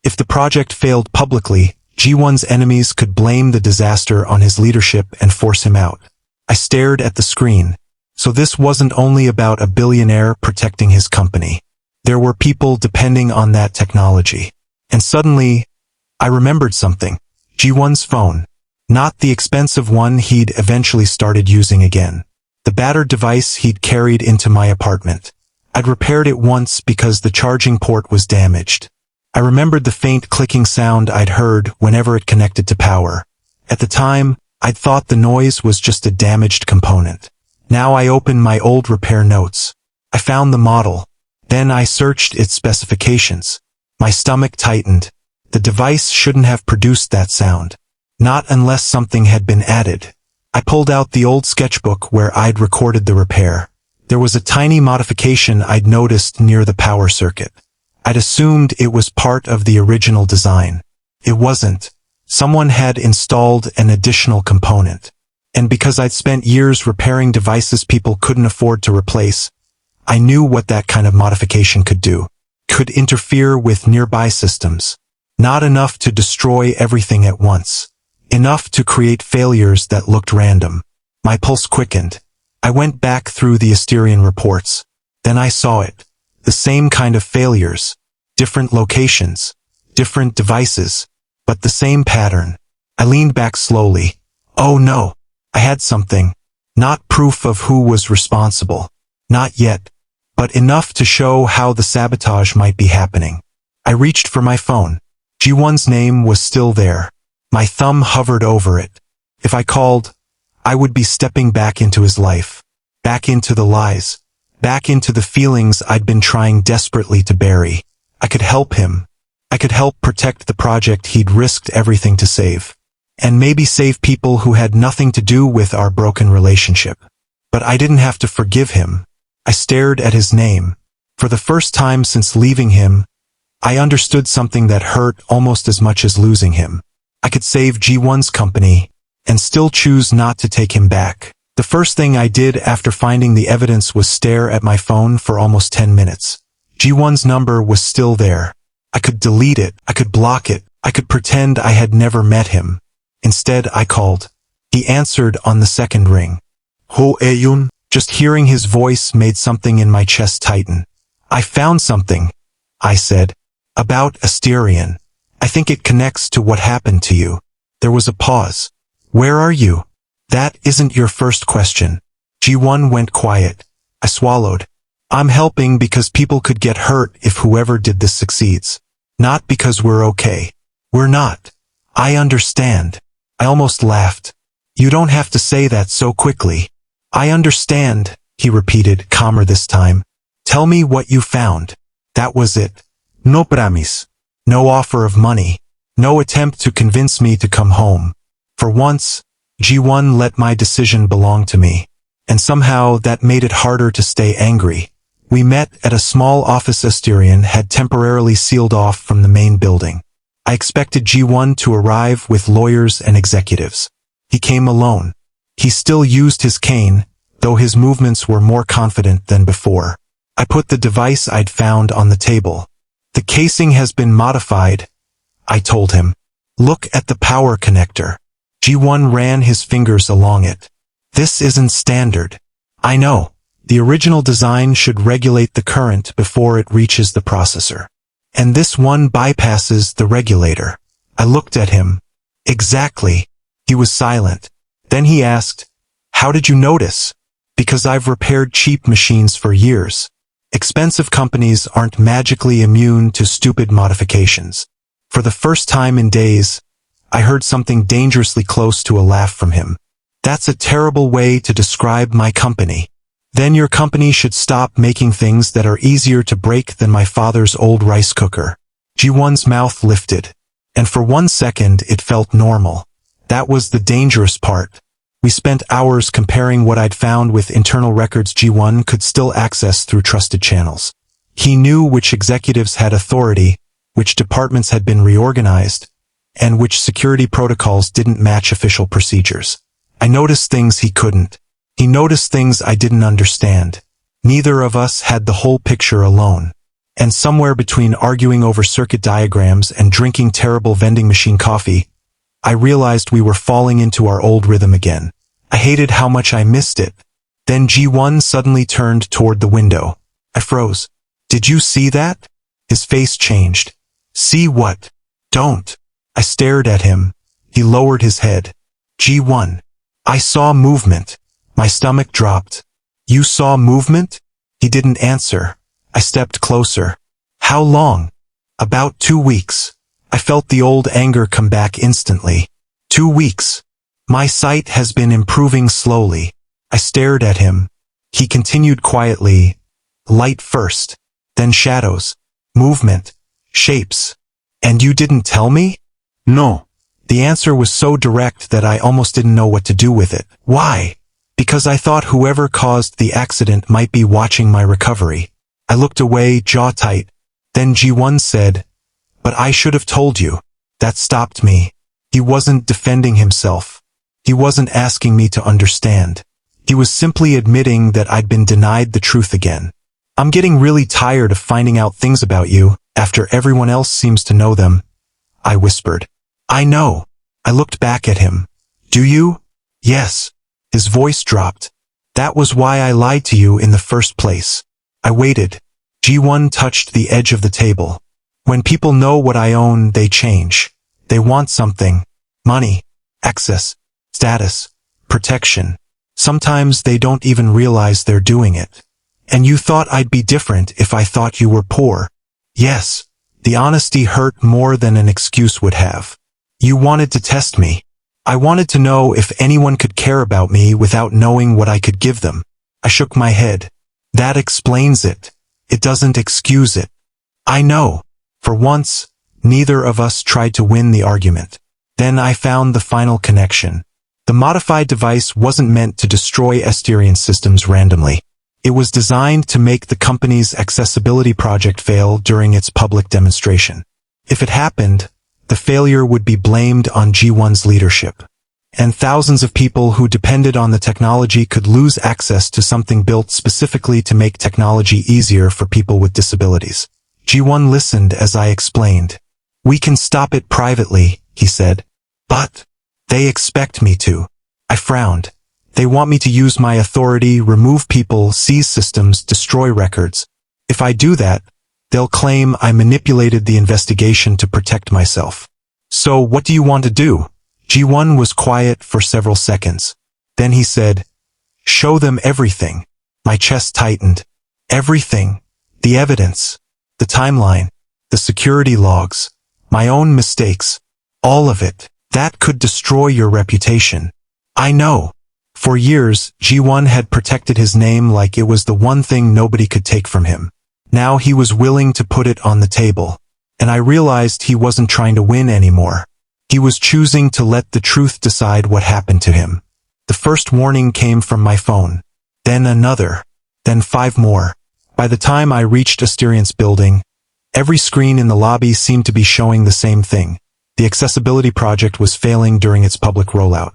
If the project failed publicly, Ji-won's enemies could blame the disaster on his leadership and force him out. I stared at the screen. So this wasn't only about a billionaire protecting his company. There were people depending on that technology. And suddenly, I remembered something. Ji-won's phone. Not the expensive one he'd eventually started using again. The battered device he'd carried into my apartment. I'd repaired it once because the charging port was damaged. I remembered the faint clicking sound I'd heard whenever it connected to power. At the time, I'd thought the noise was just a damaged component. Now I opened my old repair notes. I found the model. Then I searched its specifications. My stomach tightened. The device shouldn't have produced that sound. Not unless something had been added. I pulled out the old sketchbook where I'd recorded the repair. There was a tiny modification I'd noticed near the power circuit. I'd assumed it was part of the original design. It wasn't. Someone had installed an additional component. And because I'd spent years repairing devices people couldn't afford to replace, I knew what that kind of modification could do. Could interfere with nearby systems. Not enough to destroy everything at once. Enough to create failures that looked random. My pulse quickened. I went back through the Asterion reports. Then I saw it. The same kind of failures. Different locations. Different devices. But the same pattern. I leaned back slowly. Oh no. I had something. Not proof of who was responsible. Not yet. But enough to show how the sabotage might be happening. I reached for my phone. Ji-won's name was still there. My thumb hovered over it. If I called, I would be stepping back into his life. Back into the lies. Back into the feelings I'd been trying desperately to bury. I could help him. I could help protect the project he'd risked everything to save. And maybe save people who had nothing to do with our broken relationship. But I didn't have to forgive him. I stared at his name. For the first time since leaving him, I understood something that hurt almost as much as losing him. I could save Ji-won's company, and still choose not to take him back. The first thing I did after finding the evidence was stare at my phone for almost 10 minutes. Ji-won's number was still there. I could delete it, I could block it, I could pretend I had never met him. Instead, I called. He answered on the second ring. Ha-jun. Just hearing his voice made something in my chest tighten. I found something, I said. About Asterion. I think it connects to what happened to you. There was a pause. Where are you? That isn't your first question. Ji-won went quiet. I swallowed. I'm helping because people could get hurt if whoever did this succeeds. Not because we're okay. We're not. I understand. I almost laughed. You don't have to say that so quickly. I understand, he repeated, calmer this time. Tell me what you found. That was it. No promise. No offer of money. No attempt to convince me to come home. For once, Ji-won let my decision belong to me. And somehow that made it harder to stay angry. We met at a small office Asterion had temporarily sealed off from the main building. I expected Ji-won to arrive with lawyers and executives. He came alone. He still used his cane, though his movements were more confident than before. I put the device I'd found on the table. The casing has been modified, I told him. Look at the power connector. Ji-won ran his fingers along it. This isn't standard. I know. The original design should regulate the current before it reaches the processor. And this one bypasses the regulator. I looked at him. Exactly. He was silent. Then he asked, "How did you notice?" "Because I've repaired cheap machines for years. Expensive companies aren't magically immune to stupid modifications." For the first time in days, I heard something dangerously close to a laugh from him. "That's a terrible way to describe my company. Then your company should stop making things that are easier to break than my father's old rice cooker." Ji-won's mouth lifted, and for 1 second it felt normal. That was the dangerous part. We spent hours comparing what I'd found with internal records Ji-won could still access through trusted channels. He knew which executives had authority, which departments had been reorganized, and which security protocols didn't match official procedures. I noticed things he couldn't. He noticed things I didn't understand. Neither of us had the whole picture alone. And somewhere between arguing over circuit diagrams and drinking terrible vending machine coffee, I realized we were falling into our old rhythm again. I hated how much I missed it. Then Ji-won suddenly turned toward the window. I froze. "Did you see that?" His face changed. "See what?" "Don't." I stared at him. He lowered his head. "Ji-won, I saw movement." My stomach dropped. "You saw movement?" He didn't answer. I stepped closer. "How long?" "About 2 weeks." I felt the old anger come back instantly. 2 weeks. My sight has been improving slowly. I stared at him. He continued quietly. "Light first, then shadows, movement, shapes. And you didn't tell me?" No. The answer was so direct that I almost didn't know what to do with it. "Why?" "Because I thought whoever caused the accident might be watching my recovery." I looked away, jaw tight. Then Ji-won said, "But I should have told you." That stopped me. He wasn't defending himself. He wasn't asking me to understand. He was simply admitting that I'd been denied the truth again. "I'm getting really tired of finding out things about you, after everyone else seems to know them," I whispered. "I know." I looked back at him. "Do you?" "Yes." His voice dropped. "That was why I lied to you in the first place." I waited. Ji-won touched the edge of the table. "When people know what I own, they change. They want something. Money, access, status, protection. Sometimes they don't even realize they're doing it. And you thought I'd be different if I thought you were poor." "Yes." The honesty hurt more than an excuse would have. "You wanted to test me. I wanted to know if anyone could care about me without knowing what I could give them." I shook my head. "That explains it. It doesn't excuse it." "I know." For once, neither of us tried to win the argument. Then I found the final connection. The modified device wasn't meant to destroy Asterian systems randomly. It was designed to make the company's accessibility project fail during its public demonstration. If it happened, the failure would be blamed on Ji-won's leadership. And thousands of people who depended on the technology could lose access to something built specifically to make technology easier for people with disabilities. Ji-won listened as I explained. "We can stop it privately," he said. "But they expect me to." I frowned. "They want me to use my authority, remove people, seize systems, destroy records. If I do that, they'll claim I manipulated the investigation to protect myself. So what do you want to do?" Ji-won was quiet for several seconds. Then he said, "Show them everything." My chest tightened. "Everything. The evidence. The timeline. The security logs. My own mistakes. All of it. That could destroy your reputation." "I know." For years, Ji-won had protected his name like it was the one thing nobody could take from him. Now he was willing to put it on the table. And I realized he wasn't trying to win anymore. He was choosing to let the truth decide what happened to him. The first warning came from my phone. Then another. Then 5 more. By the time I reached Asterian's building, every screen in the lobby seemed to be showing the same thing. The accessibility project was failing during its public rollout.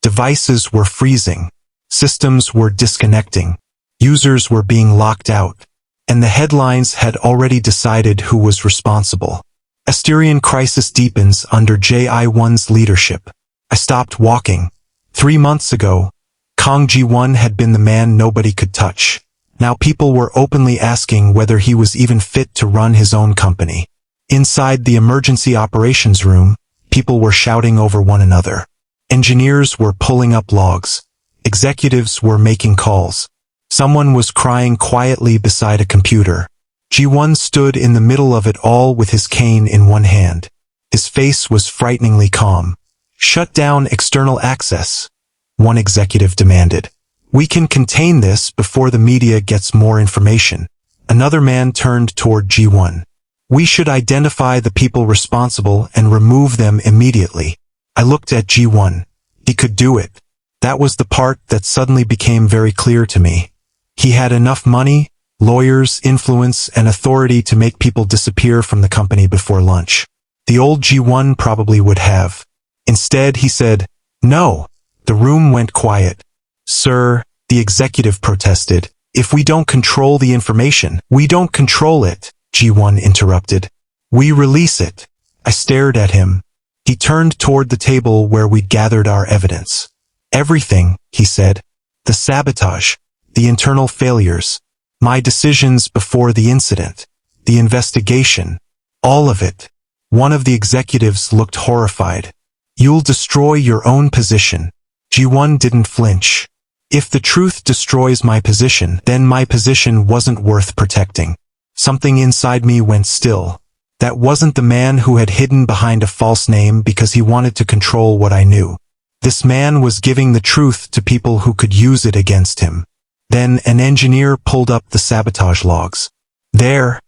Devices were freezing. Systems were disconnecting. Users were being locked out. And the headlines had already decided who was responsible. Asterian crisis deepens under Ji-won's leadership. I stopped walking. 3 months ago, Kang Ji-won had been the man nobody could touch. Now people were openly asking whether he was even fit to run his own company. Inside the emergency operations room, people were shouting over one another. Engineers were pulling up logs. Executives were making calls. Someone was crying quietly beside a computer. Ji-won stood in the middle of it all with his cane in one hand. His face was frighteningly calm. "Shut down external access," one executive demanded. "We can contain this before the media gets more information." Another man turned toward Ji-won. "We should identify the people responsible and remove them immediately." I looked at Ji-won. He could do it. That was the part that suddenly became very clear to me. He had enough money, lawyers, influence, and authority to make people disappear from the company before lunch. The old Ji-won probably would have. Instead, he said, "No." The room went quiet. "Sir," the executive protested, "if we don't control the information, we don't control it," Ji-won interrupted. "We release it." I stared at him. He turned toward the table where we'd gathered our evidence. "Everything," he said. "The sabotage, the internal failures, my decisions before the incident, the investigation, all of it." One of the executives looked horrified. "You'll destroy your own position." Ji-won didn't flinch. "If the truth destroys my position, then my position wasn't worth protecting." Something inside me went still. That wasn't the man who had hidden behind a false name because he wanted to control what I knew. This man was giving the truth to people who could use it against him. Then an engineer pulled up the sabotage logs. "There,"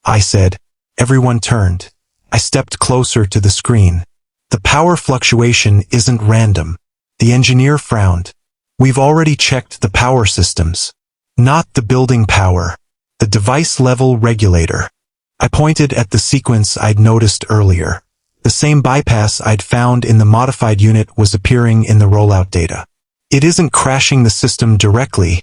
I said. Everyone turned. I stepped closer to the screen. "The power fluctuation isn't random." The engineer frowned. "We've already checked the power systems. Not the building power. The device-level regulator." I pointed at the sequence I'd noticed earlier. The same bypass I'd found in the modified unit was appearing in the rollout data. "It isn't crashing the system directly,"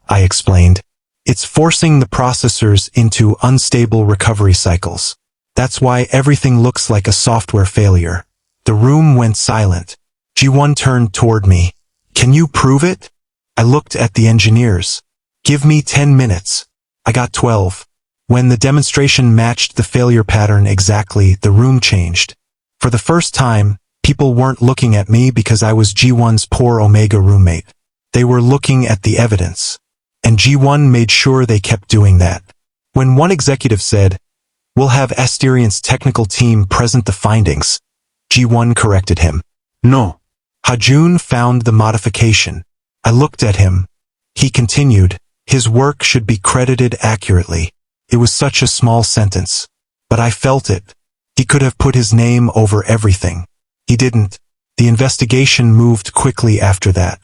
I explained. "It's forcing the processors into unstable recovery cycles. That's why everything looks like a software failure." The room went silent. Ji-won turned toward me. "Can you prove it?" I looked at the engineers. "Give me 10 minutes. I got 12. When the demonstration matched the failure pattern exactly, the room changed. For the first time, people weren't looking at me because I was Ji-won's poor Omega roommate. They were looking at the evidence. And Ji-won made sure they kept doing that. When one executive said, "We'll have Asterian's technical team present the findings," Ji-won corrected him. No. Ha-jun found the modification. I looked at him. He continued, "His work should be credited accurately." It was such a small sentence. But I felt it. He could have put his name over everything. He didn't. The investigation moved quickly after that.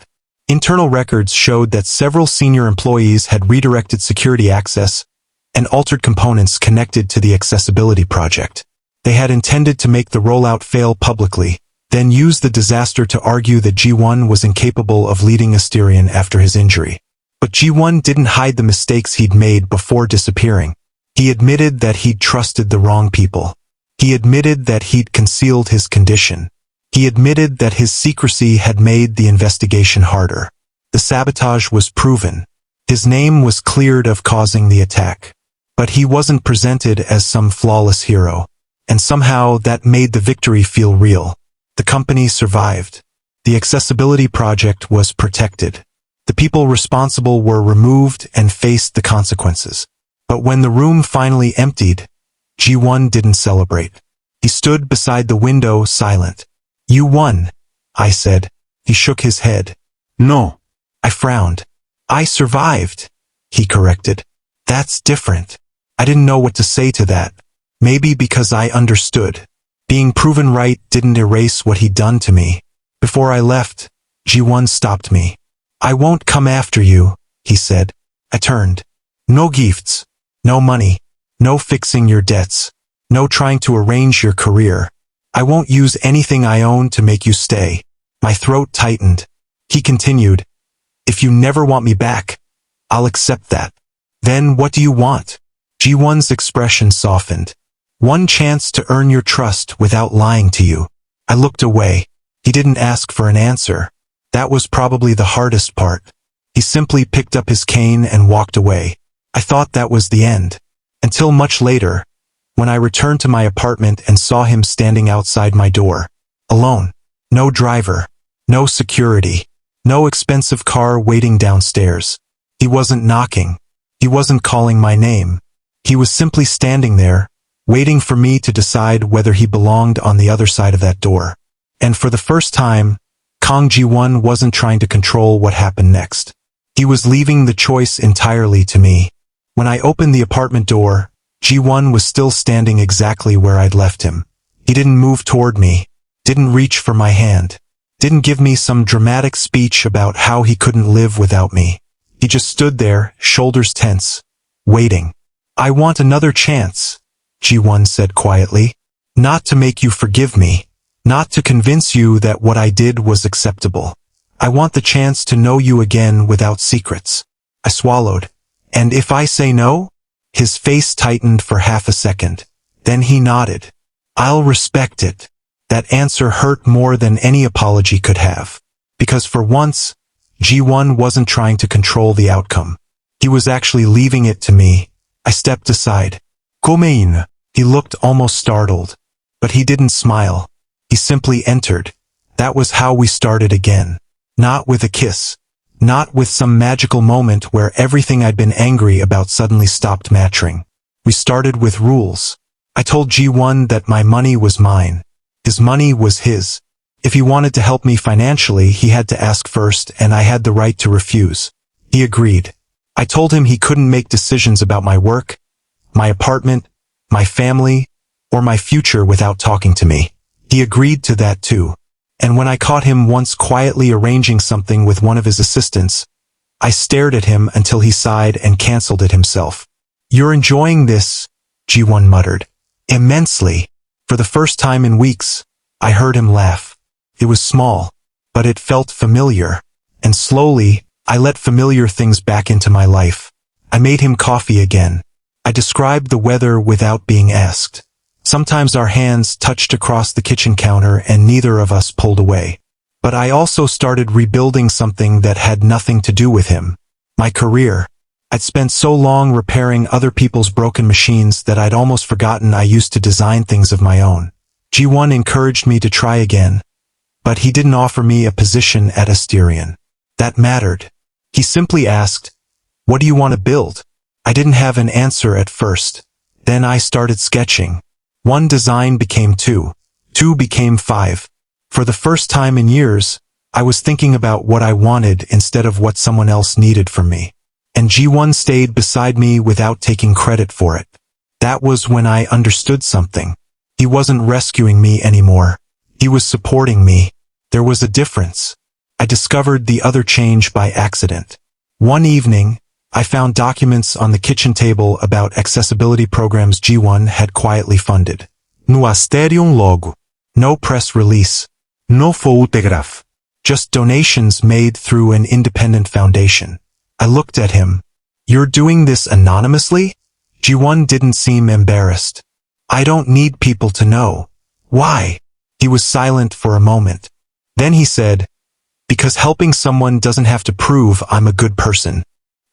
Internal records showed that several senior employees had redirected security access and altered components connected to the accessibility project. They had intended to make the rollout fail publicly, then use the disaster to argue that Ji-won was incapable of leading Asterian after his injury. But Ji-won didn't hide the mistakes he'd made before disappearing. He admitted that he'd trusted the wrong people. He admitted that he'd concealed his condition. He admitted that his secrecy had made the investigation harder. The sabotage was proven. His name was cleared of causing the attack. But he wasn't presented as some flawless hero. And somehow that made the victory feel real. The company survived. The accessibility project was protected. The people responsible were removed and faced the consequences. But when the room finally emptied, Ji-won didn't celebrate. He stood beside the window, silent. "You won," I said. He shook his head. No. I frowned. "I survived," he corrected. "That's different." I didn't know what to say to that. Maybe because I understood. Being proven right didn't erase what he'd done to me. Before I left, Ji-won stopped me. "I won't come after you," he said. I turned. "No gifts. No money. No fixing your debts. No trying to arrange your career. I won't use anything I own to make you stay." My throat tightened. He continued, "If you never want me back, I'll accept that. Then what do you want?" Ji-won's expression softened. "One chance to earn your trust without lying to you." I looked away. He didn't ask for an answer. That was probably the hardest part. He simply picked up his cane and walked away. I thought that was the end. Until much later, when I returned to my apartment and saw him standing outside my door. Alone. No driver. No security. No expensive car waiting downstairs. He wasn't knocking. He wasn't calling my name. He was simply standing there, waiting for me to decide whether he belonged on the other side of that door. And for the first time, Kang Ji-won wasn't trying to control what happened next. He was leaving the choice entirely to me. When I opened the apartment door, Ji-won was still standing exactly where I'd left him. He didn't move toward me, didn't reach for my hand, didn't give me some dramatic speech about how he couldn't live without me. He just stood there, shoulders tense, waiting. "I want another chance," Ji-won said quietly. "Not to make you forgive me, not to convince you that what I did was acceptable. I want the chance to know you again without secrets." I swallowed. "And if I say no?" His face tightened for half a second. Then he nodded. "I'll respect it." That answer hurt more than any apology could have. Because for once, Ji-won wasn't trying to control the outcome. He was actually leaving it to me. I stepped aside. "Gomein." He looked almost startled. But he didn't smile. He simply entered. That was how we started again. Not with a kiss. Not with some magical moment where everything I'd been angry about suddenly stopped matching. We started with rules. I told Ji-won that my money was mine. His money was his. If he wanted to help me financially, he had to ask first, and I had the right to refuse. He agreed. I told him he couldn't make decisions about my work, my apartment, my family, or my future without talking to me. He agreed to that too. And when I caught him once quietly arranging something with one of his assistants, I stared at him until he sighed and canceled it himself. "You're enjoying this," Ji-won muttered. "Immensely." For the first time in weeks, I heard him laugh. It was small, but it felt familiar. And slowly, I let familiar things back into my life. I made him coffee again. I described the weather without being asked. Sometimes our hands touched across the kitchen counter and neither of us pulled away. But I also started rebuilding something that had nothing to do with him. My career. I'd spent so long repairing other people's broken machines that I'd almost forgotten I used to design things of my own. Ji-won encouraged me to try again. But he didn't offer me a position at Asterion. That mattered. He simply asked, "What do you want to build?" I didn't have an answer at first. Then I started sketching. One design became two. Two became five. For the first time in years, I was thinking about what I wanted instead of what someone else needed from me. And Ji-won stayed beside me without taking credit for it. That was when I understood something. He wasn't rescuing me anymore. He was supporting me. There was a difference. I discovered the other change by accident. One evening, I found documents on the kitchen table about accessibility programs Ji-won had quietly funded. No Asterion logo. No press release. No photograph. Just donations made through an independent foundation. I looked at him. "You're doing this anonymously?" Ji-won didn't seem embarrassed. "I don't need people to know." "Why?" He was silent for a moment. Then he said, "Because helping someone doesn't have to prove I'm a good person."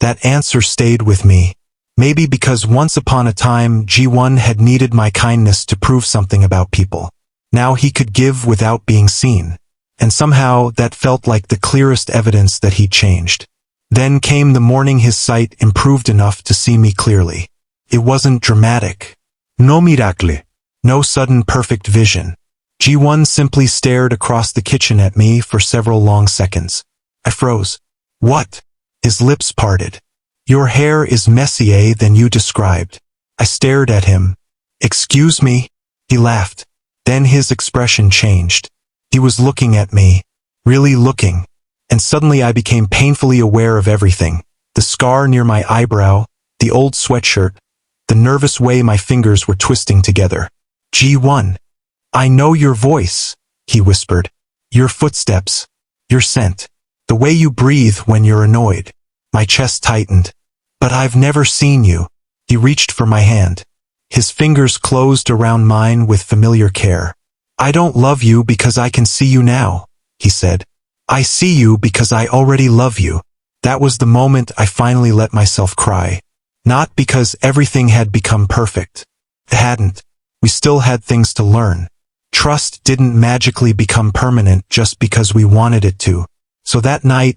That answer stayed with me. Maybe because once upon a time Ji-won had needed my kindness to prove something about people. Now he could give without being seen. And somehow that felt like the clearest evidence that he'd changed. Then came the morning his sight improved enough to see me clearly. It wasn't dramatic. No miracle. No sudden perfect vision. Ji-won simply stared across the kitchen at me for several long seconds. I froze. "What?" His lips parted. "Your hair is messier than you described." I stared at him. "Excuse me?" He laughed. Then his expression changed. He was looking at me. Really looking. And suddenly I became painfully aware of everything. The scar near my eyebrow, the old sweatshirt, the nervous way my fingers were twisting together. "Ji-won. I know your voice," he whispered. "Your footsteps. Your scent. The way you breathe when you're annoyed." My chest tightened. "But I've never seen you." He reached for my hand. His fingers closed around mine with familiar care. "I don't love you because I can see you now," he said. "I see you because I already love you." That was the moment I finally let myself cry. Not because everything had become perfect. It hadn't. We still had things to learn. trust didn't magically become permanent just because we wanted it to. So that night,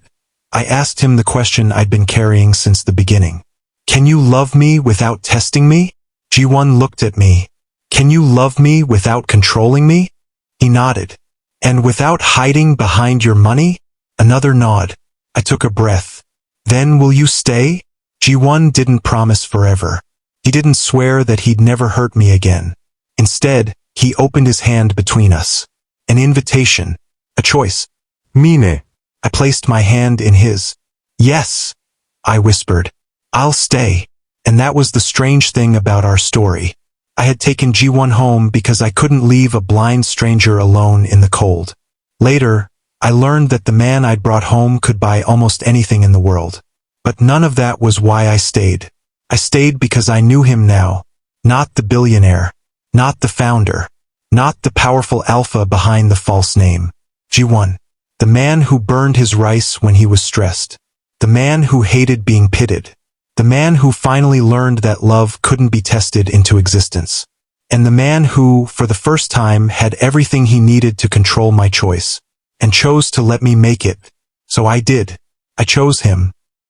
I asked him the question I'd been carrying since the beginning. Can you love me without testing me? Ji-won looked at me. Can you love me without controlling me? He nodded. And without hiding behind your money? Another nod. I took a breath. Then will you stay? Ji-won didn't promise forever. He didn't swear that he'd never hurt me again. Instead, he opened his hand between us. An invitation. A choice. Mine. I placed my hand in his. Yes, I whispered. I'll stay. And that was the strange thing about our story. I had taken Ji-won home because I couldn't leave a blind stranger alone in the cold. Later, I learned that the man I'd brought home could buy almost anything in the world. But none of that was why I stayed. I stayed because I knew him now. Not the billionaire. Not the founder. Not the powerful alpha behind the false name. Ji-won. The man who burned his rice when he was stressed. The man who hated being pitted. The man who finally learned that love couldn't be tested into existence. And the man who, for the first time, had everything he needed to control my choice. And chose to let me make it. So I did. I chose him.